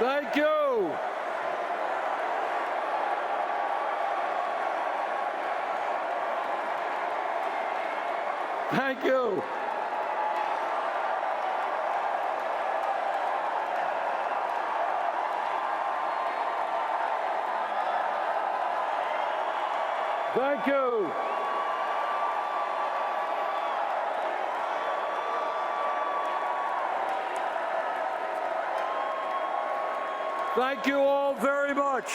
Thank you. Thank you. Thank you. Thank you all very much.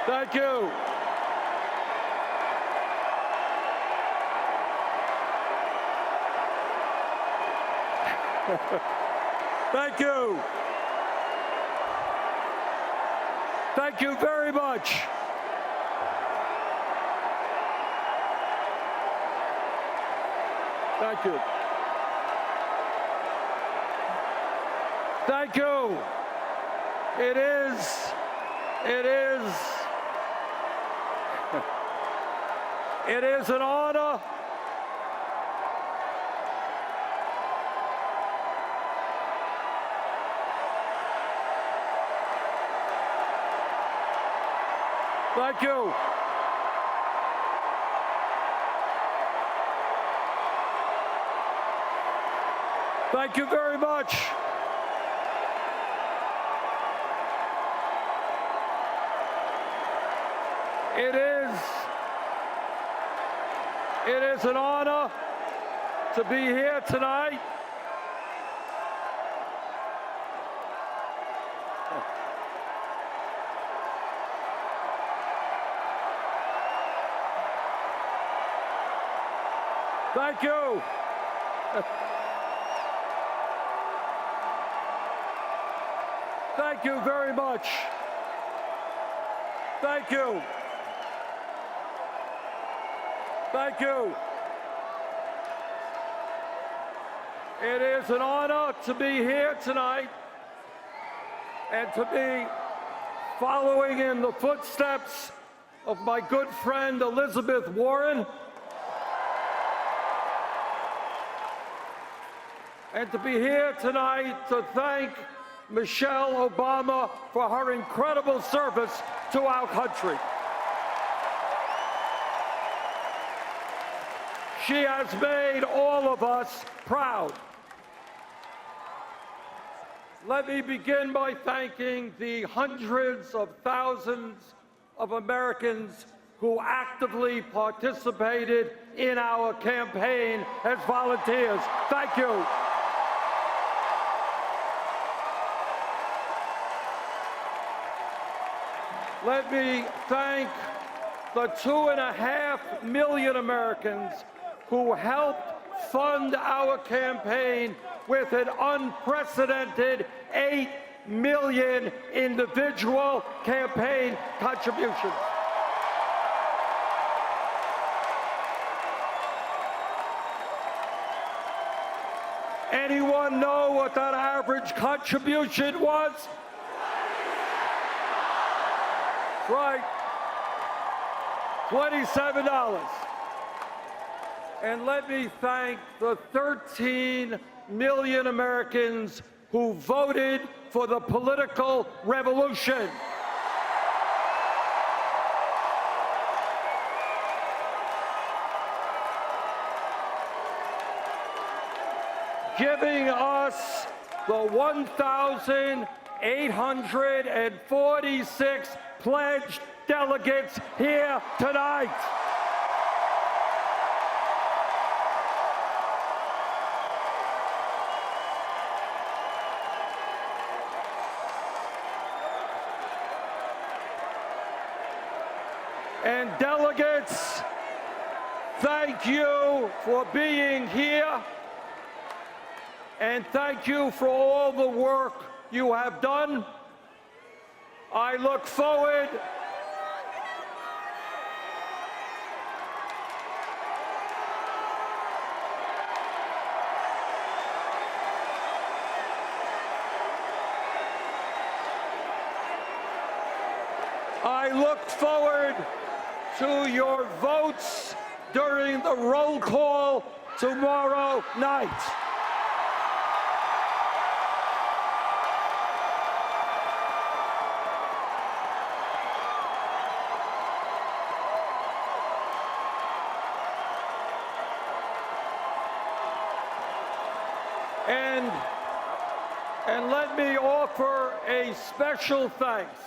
Thank you. Thank you. Thank you very much. Thank you. Thank you. It is an honor. Thank you. Thank you very much. It is an honor to be here tonight. Thank you. Thank you very much. Thank you. Thank you. It is an honor to be here tonight and to be following in the footsteps of my good friend Elizabeth Warren, and to be here tonight to thank Michelle Obama for her incredible service to our country. She has made all of us proud. Let me begin by thanking the hundreds of thousands of Americans who actively participated in our campaign as volunteers. Thank you. Let me thank the 2.5 million Americans who helped fund our campaign with an unprecedented 8 million individual campaign contributions. Anyone know what that average contribution was? Right, $27. And let me thank the 13 million Americans who voted for the political revolution. Giving us the 1,846 pledged delegates here tonight. And delegates, thank you for being here, and thank you for all the work you have done. I look forward to your votes during the roll call tomorrow night. And let me offer a special thanks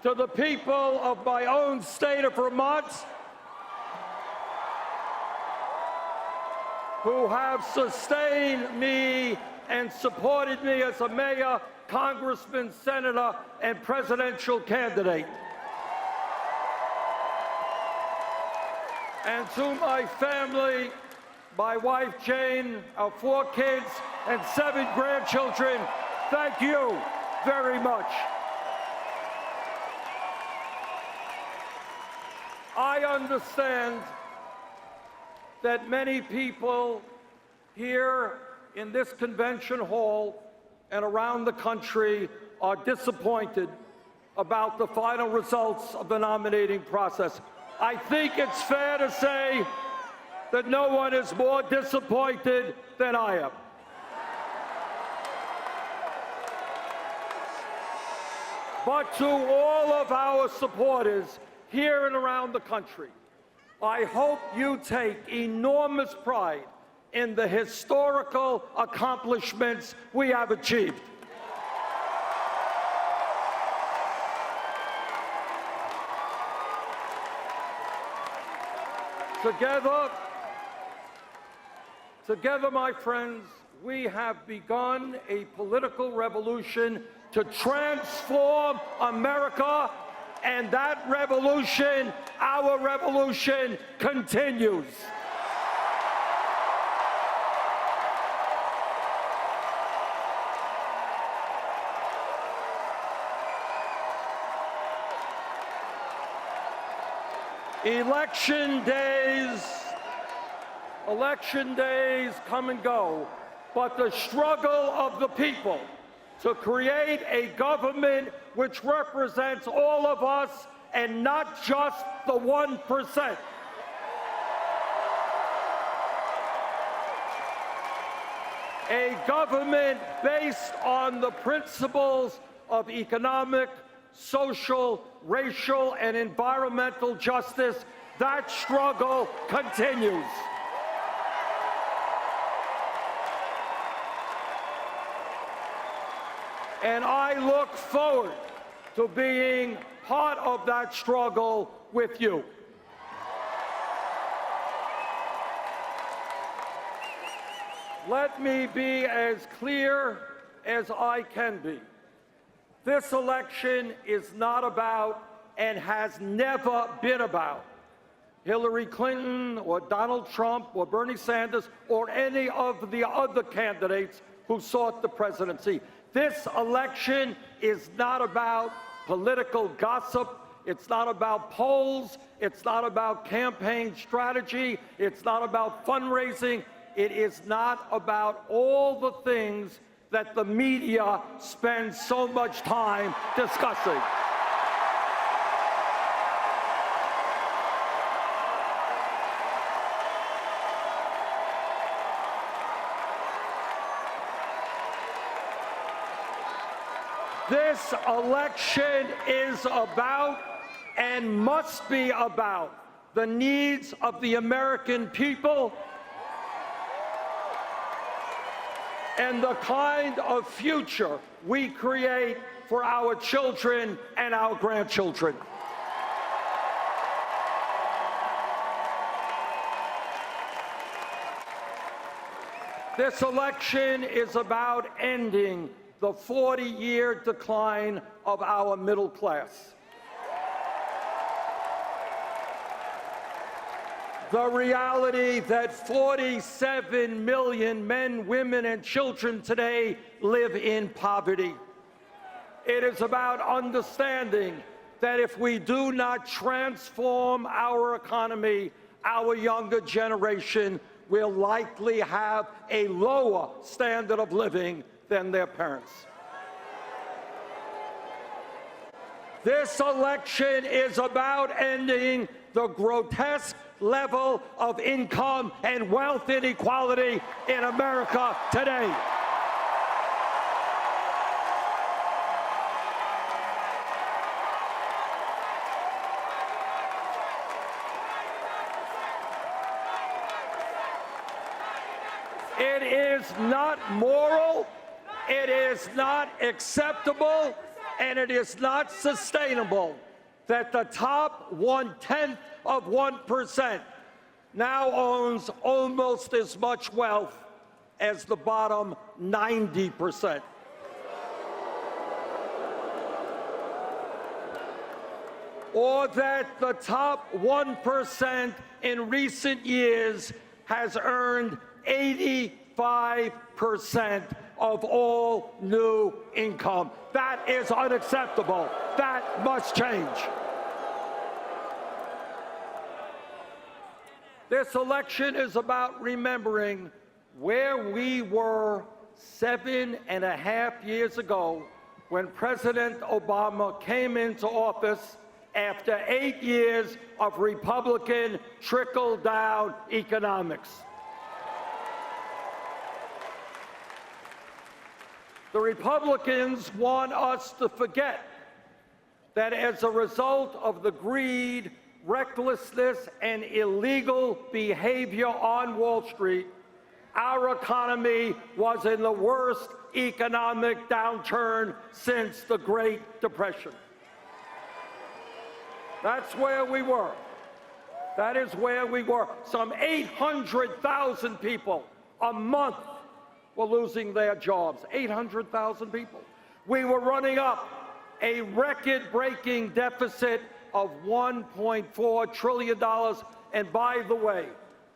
to the people of my own state of Vermont who have sustained me and supported me as a mayor, congressman, senator, and presidential candidate. And to my family, my wife Jane, our 4 kids, and 7 grandchildren, thank you very much. I understand that many people here in this convention hall and around the country are disappointed about the final results of the nominating process. I think it's fair to say that no one is more disappointed than I am. But to all of our supporters here and around the country, I hope you take enormous pride in the historical accomplishments we have achieved. Together, my friends, we have begun a political revolution to transform America, and that revolution, our revolution, continues. Election days come and go, but the struggle of the people to create a government which represents all of us and not just the 1%. A government based on the principles of economic, social, racial, and environmental justice. That struggle continues. And I look forward to being part of that struggle with you. Let me be as clear as I can be. This election is not about, and has never been about, Hillary Clinton or Donald Trump or Bernie Sanders or any of the other candidates who sought the presidency. This election is not about political gossip. It's not about polls. It's not about campaign strategy. It's not about fundraising. It is not about all the things that the media spends so much time discussing. This election is about and must be about the needs of the American people and the kind of future we create for our children and our grandchildren. This election is about ending the 40-year decline of our middle class. The reality that 47 million men, women, and children today live in poverty. It is about understanding that if we do not transform our economy, our younger generation will likely have a lower standard of living than their parents. This election is about ending the grotesque level of income and wealth inequality in America today. It is not moral, it is not acceptable, and it is not sustainable that the top 1/10 of 1% now owns almost as much wealth as the bottom 90%. Or that the top 1% in recent years has earned 85% of all new income. That is unacceptable. That must change. This election is about remembering where we were 7.5 years ago when President Obama came into office after 8 years of Republican trickle-down economics. The Republicans want us to forget that as a result of the greed, recklessness, and illegal behavior on Wall Street, our economy was in the worst economic downturn since the Great Depression. That's where we were. That is where we were. Some 800,000 people a month were losing their jobs. 800,000 people. We were running up a record-breaking deficit of $1.4 trillion. And by the way,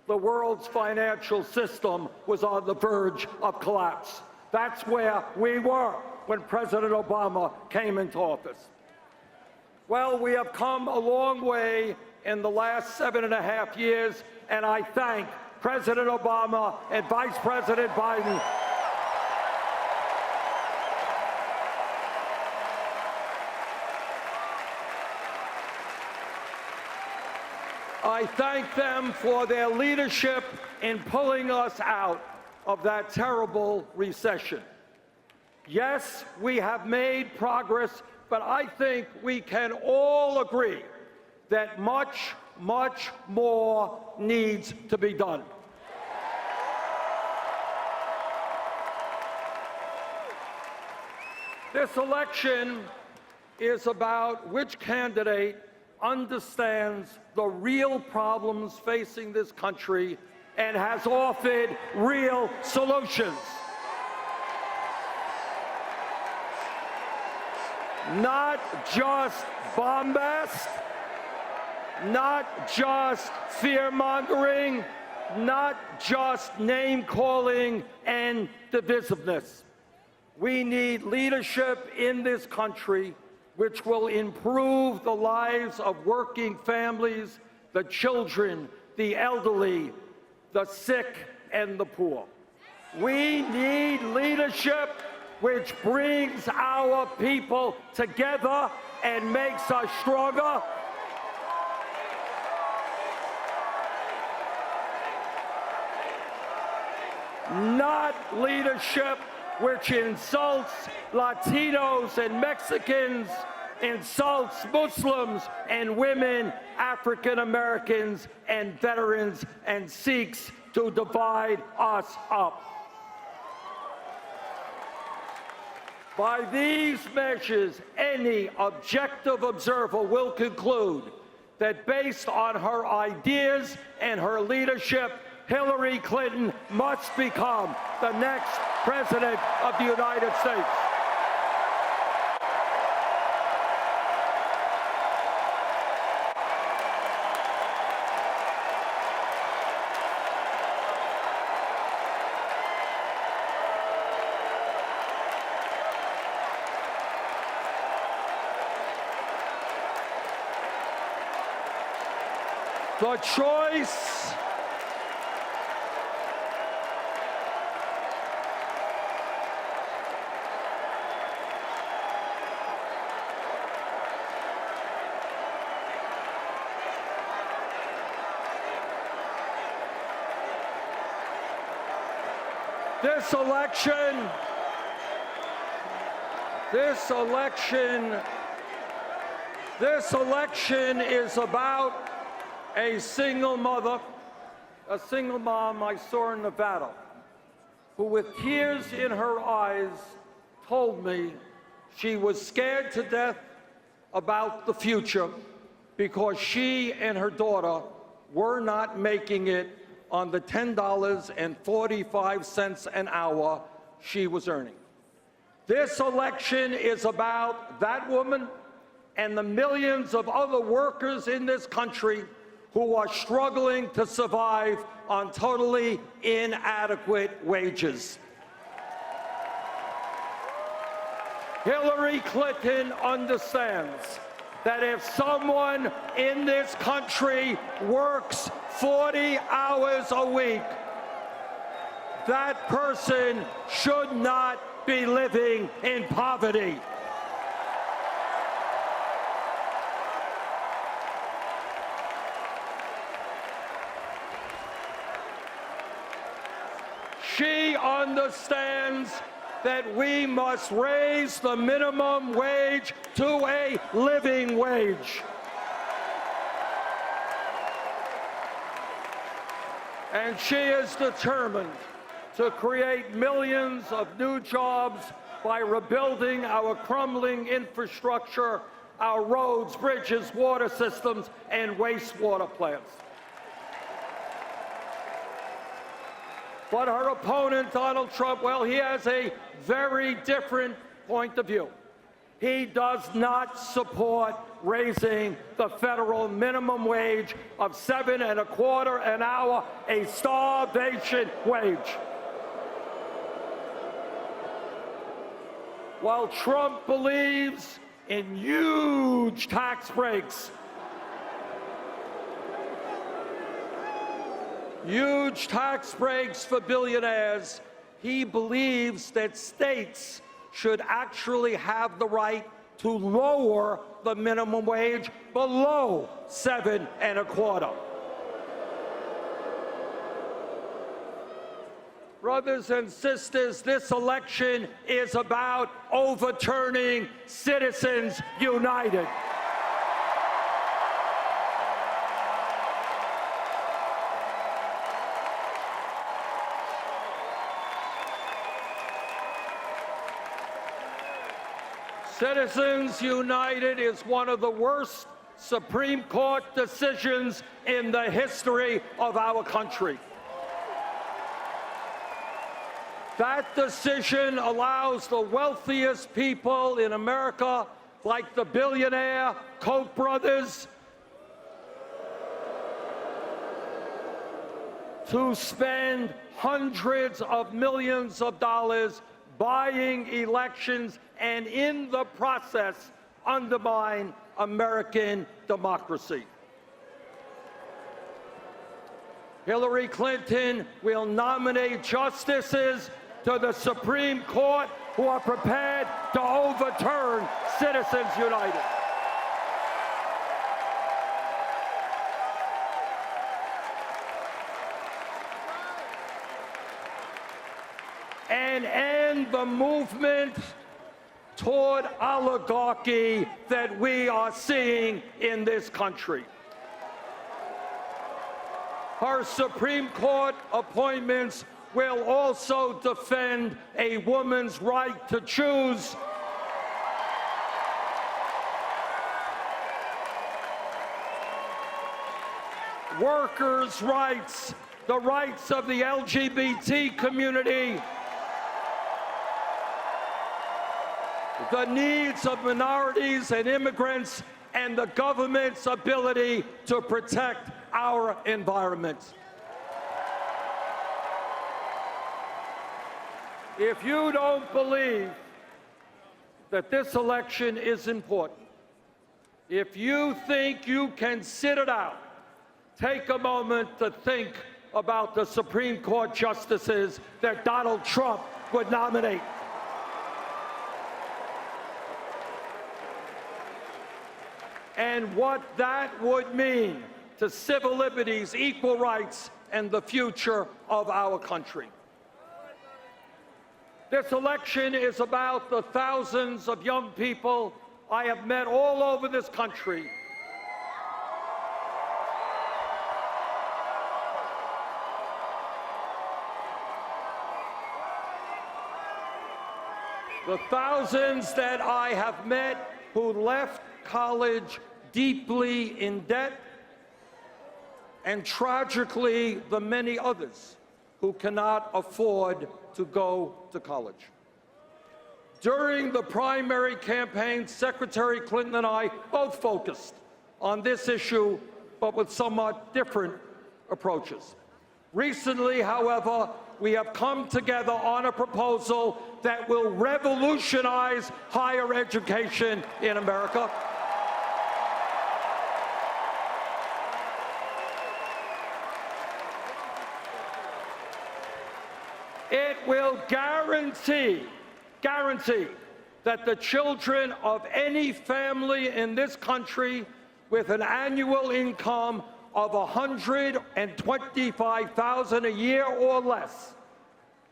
the world's financial system was on the verge of collapse. That's where we were when President Obama came into office. Well, we have come a long way in the last 7.5 years, and I thank President Obama and Vice President Biden I thank them for their leadership in pulling us out of that terrible recession. Yes, we have made progress, but I think we can all agree that much, much more needs to be done. This election is about which candidate understands the real problems facing this country and has offered real solutions. Not just bombast, not just fear-mongering, not just name-calling and divisiveness. We need leadership in this country which will improve the lives of working families, the children, the elderly, the sick, and the poor. We need leadership which brings our people together and makes us stronger. Not leadership which insults Latinos and Mexicans, insults Muslims and women, African Americans and veterans, and seeks to divide us up. By these measures, any objective observer will conclude that based on her ideas and her leadership, Hillary Clinton must become the next President of the United States. The choice This election is about a single mother, a single mom I saw in Nevada, who with tears in her eyes told me she was scared to death about the future because she and her daughter were not making it on the $10.45 an hour she was earning. This election is about that woman and the millions of other workers in this country who are struggling to survive on totally inadequate wages. Hillary Clinton understands that if someone in this country works 40 hours a week, that person should not be living in poverty. She understands that we must raise the minimum wage to a living wage. And she is determined to create millions of new jobs by rebuilding our crumbling infrastructure, our roads, bridges, water systems, and wastewater plants. But her opponent, Donald Trump, well, he has a very different point of view. He does not support raising the federal minimum wage of $7.25 an hour, a starvation wage. While Trump believes in huge tax breaks, huge tax breaks for billionaires, he believes that states should actually have the right to lower the minimum wage below $7.25. Brothers and sisters, this election is about overturning Citizens United. Citizens United is one of the worst Supreme Court decisions in the history of our country. That decision allows the wealthiest people in America, like the billionaire Koch brothers, to spend hundreds of millions of dollars buying elections and in the process undermine American democracy. Hillary Clinton will nominate justices to the Supreme Court who are prepared to overturn Citizens United. And end the movement toward oligarchy that we are seeing in this country. Her Supreme Court appointments will also defend a woman's right to choose, workers' rights, the rights of the LGBT community, the needs of minorities and immigrants, and the government's ability to protect our environment. If you don't believe that this election is important, if you think you can sit it out, take a moment to think about the Supreme Court justices that Donald Trump would nominate. And what that would mean to civil liberties, equal rights, and the future of our country. This election is about the thousands of young people I have met all over this country The thousands that I have met who left college deeply in debt, and tragically, the many others who cannot afford to go to college. During the primary campaign, Secretary Clinton and I both focused on this issue, but with somewhat different approaches. Recently, however, we have come together on a proposal that will revolutionize higher education in America. It will guarantee that the children of any family in this country with an annual income of $125,000 a year or less,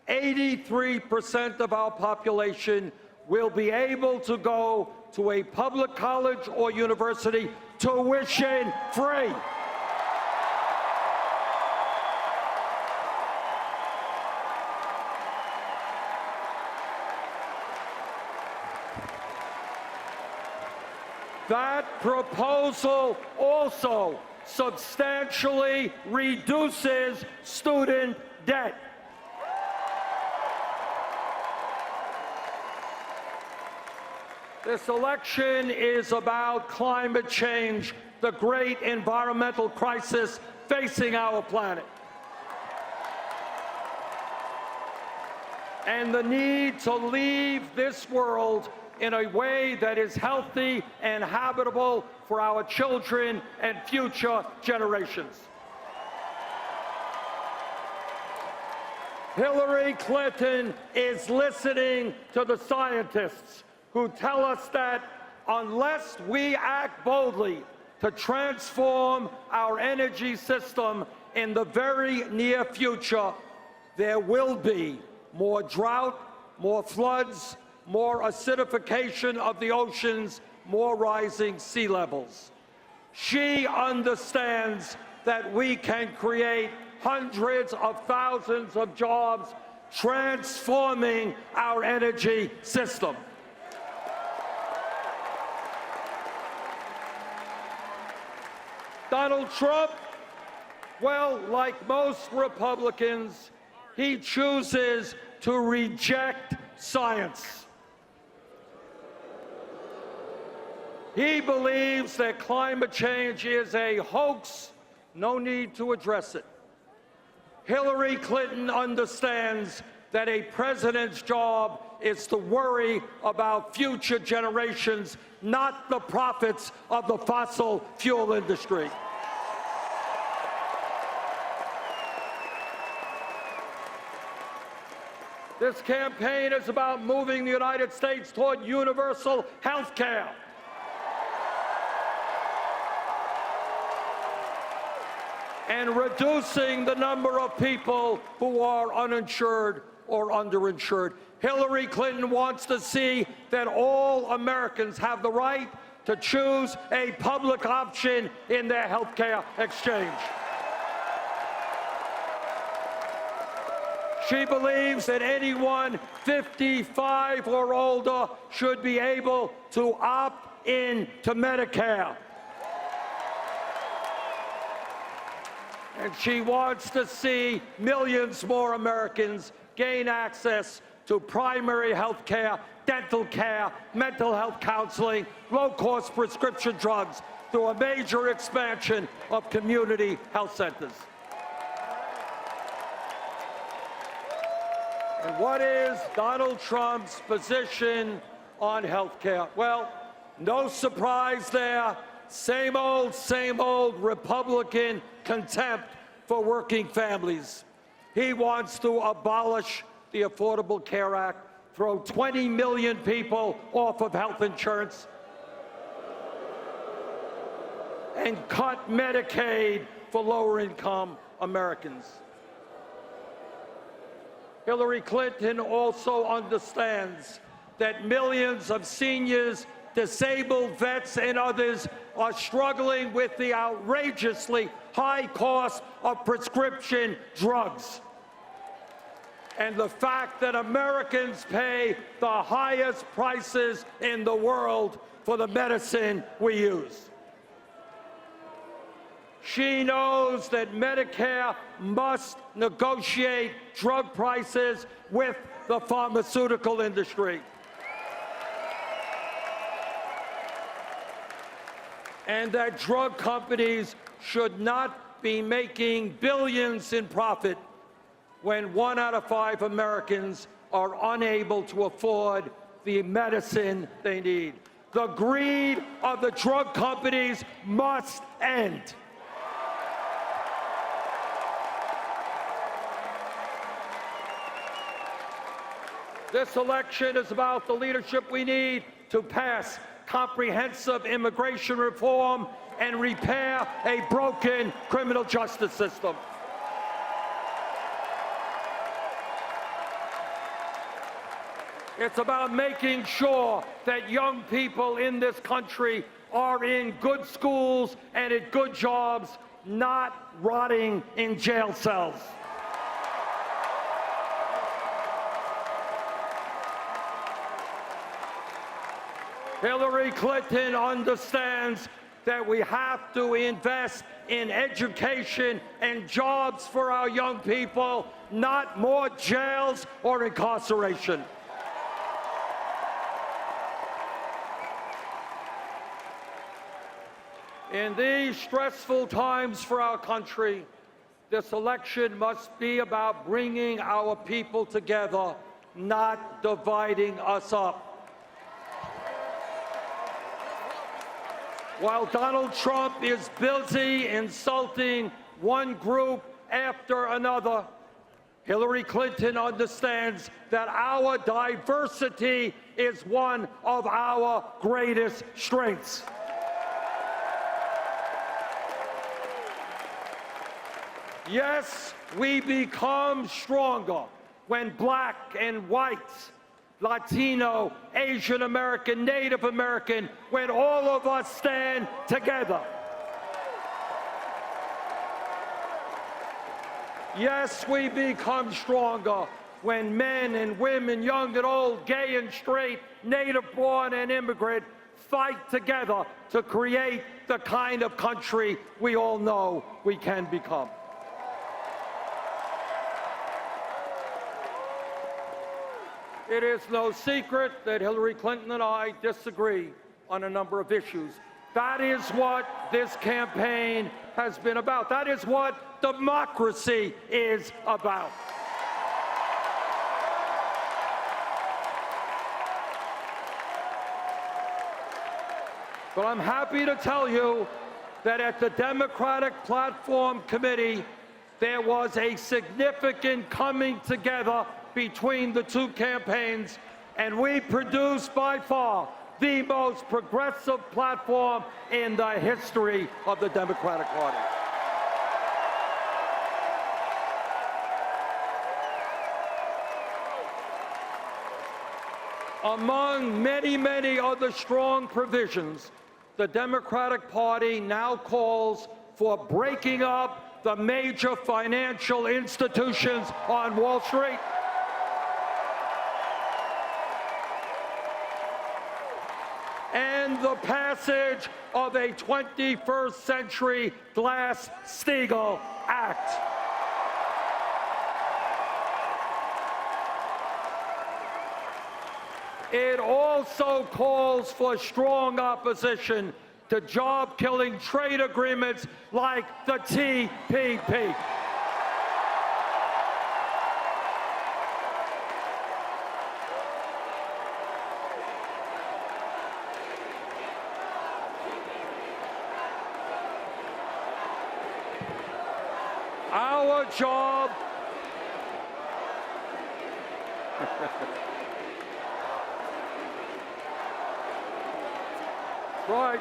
83% of our population will be able to go to a public college or university tuition free. That proposal also substantially reduces student debt. This election is about climate change, the great environmental crisis facing our planet, and the need to leave this world in a way that is healthy and habitable for our children and future generations. Hillary Clinton is listening to the scientists who tell us that unless we act boldly to transform our energy system in the very near future, there will be more drought, more floods, more acidification of the oceans, more rising sea levels. She understands that we can create hundreds of thousands of jobs transforming our energy system. Donald Trump, well, like most Republicans, he chooses to reject science. He believes that climate change is a hoax, no need to address it. Hillary Clinton understands that a president's job is to worry about future generations, not the profits of the fossil fuel industry. This campaign is about moving the United States toward universal health care. And reducing the number of people who are uninsured or underinsured. Hillary Clinton wants to see that all Americans have the right to choose a public option in their health care exchange. She believes that anyone 55 or older should be able to opt in to Medicare. And she wants to see millions more Americans gain access to primary health care, dental care, mental health counseling, low-cost prescription drugs through a major expansion of community health centers. And what is Donald Trump's position on health care? Well, no surprise there. Same old Republican contempt for working families. He wants to abolish the Affordable Care Act, throw 20 million people off of health insurance, and cut Medicaid for lower-income Americans. Hillary Clinton also understands that millions of seniors, disabled vets, and others are struggling with the outrageously high cost of prescription drugs. and the fact that Americans pay the highest prices in the world for the medicine we use. She knows that Medicare must negotiate drug prices with the pharmaceutical industry. And that drug companies should not be making billions in profit when 1 out of 5 Americans are unable to afford the medicine they need. The greed of the drug companies must end. This election is about the leadership we need to pass comprehensive immigration reform and repair a broken criminal justice system. It's about making sure that young people in this country are in good schools and at good jobs, not rotting in jail cells. Hillary Clinton understands that we have to invest in education and jobs for our young people, not more jails or incarceration. In these stressful times for our country, this election must be about bringing our people together, not dividing us up. While Donald Trump is busy insulting one group after another, Hillary Clinton understands that our diversity is one of our greatest strengths. Yes, we become stronger when black and whites, Latino, Asian American, Native American, when all of us stand together. Yes, we become stronger when men and women, young and old, gay and straight, native-born and immigrant, fight together to create the kind of country we all know we can become. It is no secret that Hillary Clinton and I disagree on a number of issues. That is what this campaign has been about. That is what democracy is about. But I'm happy to tell you that at the Democratic Platform Committee, there was a significant coming together between the two campaigns, and we produced by far the most progressive platform in the history of the Democratic Party. Among many, many other strong provisions, the Democratic Party now calls for breaking up the major financial institutions on Wall Street, and the passage of a 21st Century Glass-Steagall Act. It also calls for strong opposition to job-killing trade agreements like the TPP. Our job right.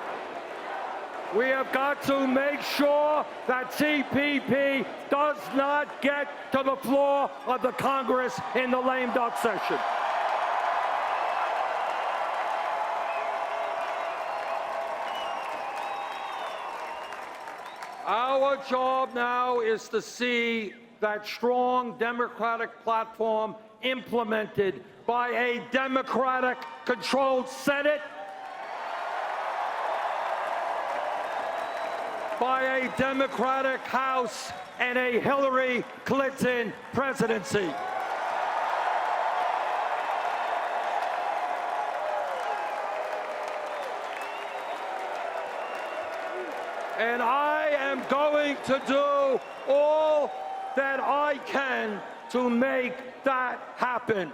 We have got to make sure that TPP does not get to the floor of the Congress in the lame duck session. Our job now is to see that strong Democratic platform implemented by a Democratic-controlled Senate, by a Democratic House, and a Hillary Clinton presidency. And I am going to do all that I can to make that happen.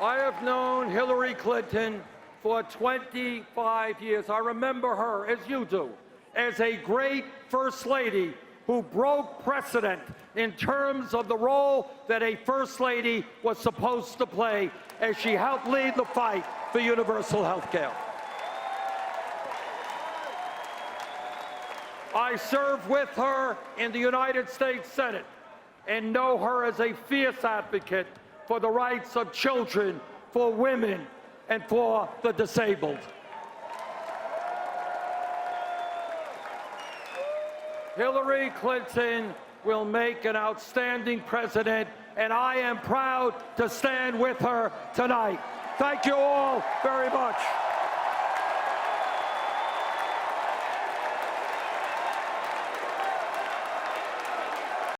I have known Hillary Clinton for 25 years. I remember her, as you do, as a great First Lady who broke precedent in terms of the role that a First Lady was supposed to play as she helped lead the fight for universal health care. I served with her in the United States Senate and know her as a fierce advocate for the rights of children, for women, and for the disabled. Hillary Clinton will make an outstanding president, and I am proud to stand with her tonight. Thank you all very much.